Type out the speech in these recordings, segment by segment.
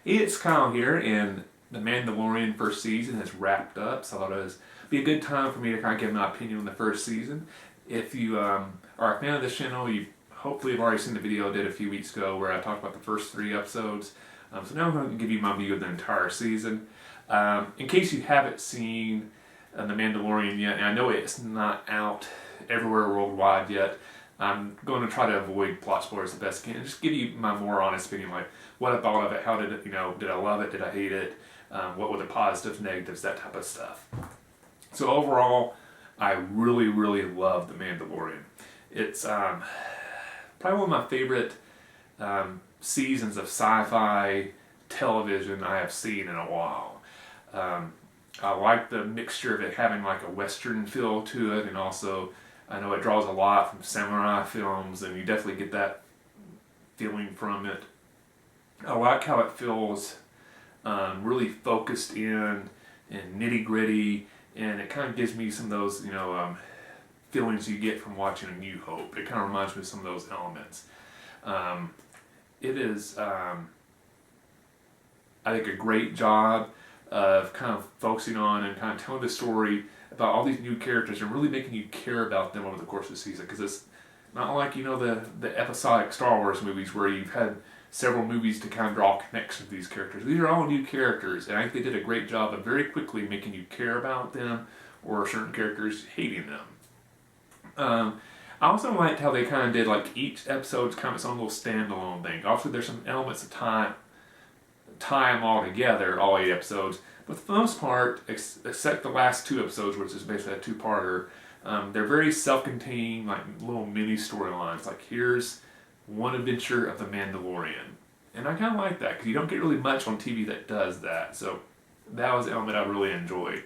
It's Kyle here, and the Mandalorian first season has wrapped up, so I thought it would be a good time for me to kind of give my opinion on the first season. If you are a fan of this channel, you hopefully have already seen the video I did a few weeks ago where I talked about the first 3 episodes. So now I'm going to give you my view of the entire season. In case you haven't seen The Mandalorian yet, and I know it's not out everywhere worldwide yet, I'm going to try to avoid plot spoilers the best I can and just give you my more honest opinion, like what I thought of it, how did it, did I love it, did I hate it, what were the positives, negatives, that type of stuff. So overall, I really, really love The Mandalorian. It's probably one of my favorite seasons of sci-fi television I have seen in a while. I like the mixture of it having like a Western feel to it, and also I know it draws a lot from samurai films, and you definitely get that feeling from it. I like how it feels really focused in and nitty gritty, and it kind of gives me some of those feelings you get from watching A New Hope. It kind of reminds me of some of those elements. It is, I think, a great job of kind of focusing on and kind of telling the story about all these new characters and really making you care about them over the course of the season, because it's not like the episodic Star Wars movies where you've had several movies to kind of draw connections to these characters. These are all new characters, and I think they did a great job of very quickly making you care about them, or certain characters hating them. I also liked how they kind of did like each episode's kind of its own little standalone thing. Obviously there's some elements of tie them all together, all 8 episodes, but for the most part, except the last 2 episodes, which is basically a 2-parter, they're very self-contained, like little mini storylines. Like, here's one adventure of the Mandalorian. And I kind of like that, because you don't get really much on TV that does that. So that was an element I really enjoyed.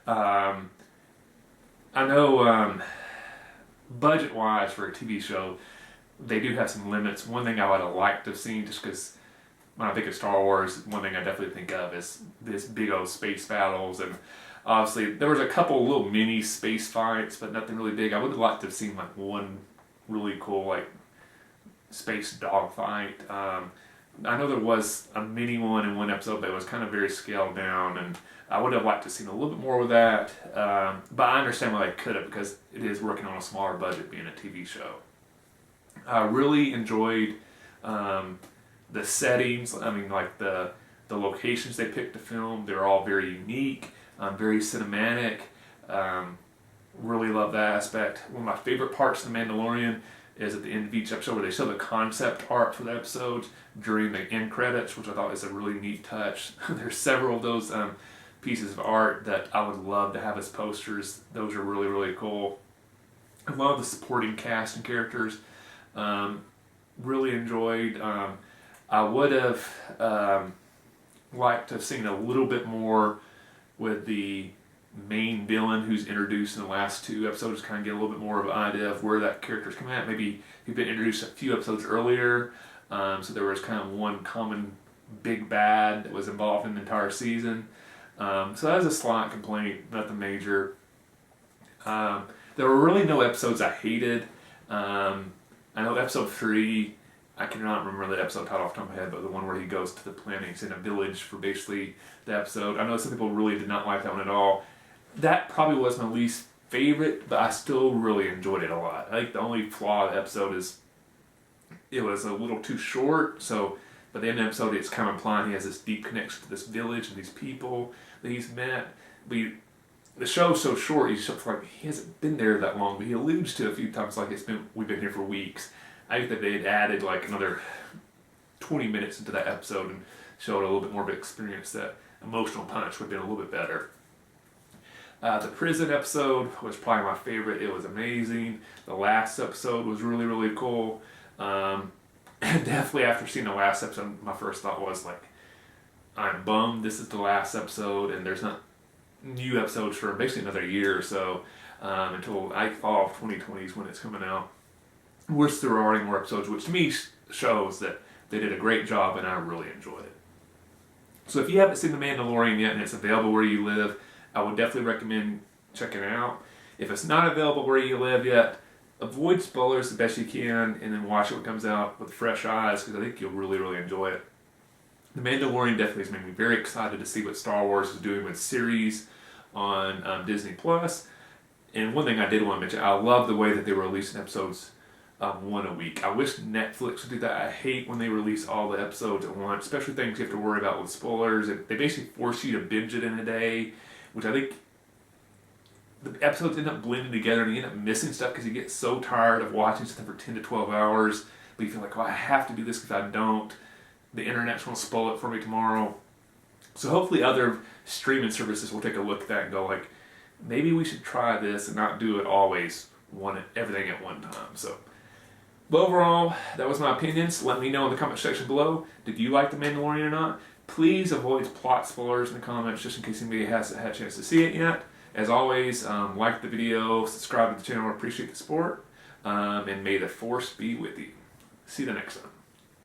I know budget-wise for a TV show, they do have some limits. One thing I would have liked to have seen, just because when I think of Star Wars, one thing I definitely think of is this big old space battles, and obviously there was a couple little mini space fights, but nothing really big. I would have liked to have seen like one really cool like space dogfight. I know there was a mini one in one episode, but it was kind of very scaled down, and I would have liked to have seen a little bit more with that. But I understand why they could have, because it is working on a smaller budget being a TV show. I really enjoyed the settings. I mean, like the locations they picked to film, they're all very unique, very cinematic. Really love that aspect. One of my favorite parts of The Mandalorian is at the end of each episode where they show the concept art for the episodes during the end credits, which I thought is a really neat touch. There's several of those pieces of art that I would love to have as posters. Those are really, really cool. I love the supporting cast and characters. Really enjoyed. I would have liked to have seen a little bit more with the main villain who's introduced in the last 2 episodes, kind of get a little bit more of an idea of where that character's coming at. Maybe he'd been introduced a few episodes earlier, so there was kind of one common big bad that was involved in the entire season. So that was a slight complaint, nothing major. There were really no episodes I hated. I know episode 3, I cannot remember the episode title off the top of my head, but the one where he goes to the planet, he's in a village for basically the episode. I know some people really did not like that one at all. That probably was my least favorite, but I still really enjoyed it a lot. I think the only flaw of the episode is it was a little too short, so by the end of the episode it's kind of implying he has this deep connection to this village and these people that he's met. But the show's so short, he's just like, he hasn't been there that long, but he alludes to it a few times like we've been here for weeks. I think that they had added like another 20 minutes into that episode and showed a little bit more of an experience. That emotional punch would have been a little bit better. The prison episode was probably my favorite. It was amazing. The last episode was really, really cool. And definitely after seeing the last episode, my first thought was like, I'm bummed this is the last episode and there's not new episodes for basically another year or so, until fall of 2020 is when it's coming out. Wish there were already more episodes, which to me shows that they did a great job and I really enjoyed it. So if you haven't seen The Mandalorian yet and it's available where you live, I would definitely recommend checking it out. If it's not available where you live yet, avoid spoilers the best you can and then watch it when it comes out with fresh eyes, because I think you'll really, really enjoy it. The Mandalorian definitely has made me very excited to see what Star Wars is doing with series on Disney Plus. And one thing I did want to mention, I love the way that they were releasing episodes one a week. I wish Netflix would do that. I hate when they release all the episodes at once, especially things you have to worry about with spoilers. They basically force you to binge it in a day, which I think the episodes end up blending together and you end up missing stuff because you get so tired of watching something for 10 to 12 hours. But you feel like, oh, I have to do this because I don't. The internet's going to spoil it for me tomorrow. So hopefully other streaming services will take a look at that and go like, maybe we should try this and not do it always everything at one time. So, but overall, that was my opinions. Let me know in the comment section below. Did you like The Mandalorian or not? Please avoid plot spoilers in the comments just in case anybody hasn't had a chance to see it yet. As always, like the video, subscribe to the channel. I appreciate the support. And may the force be with you. See you the next time.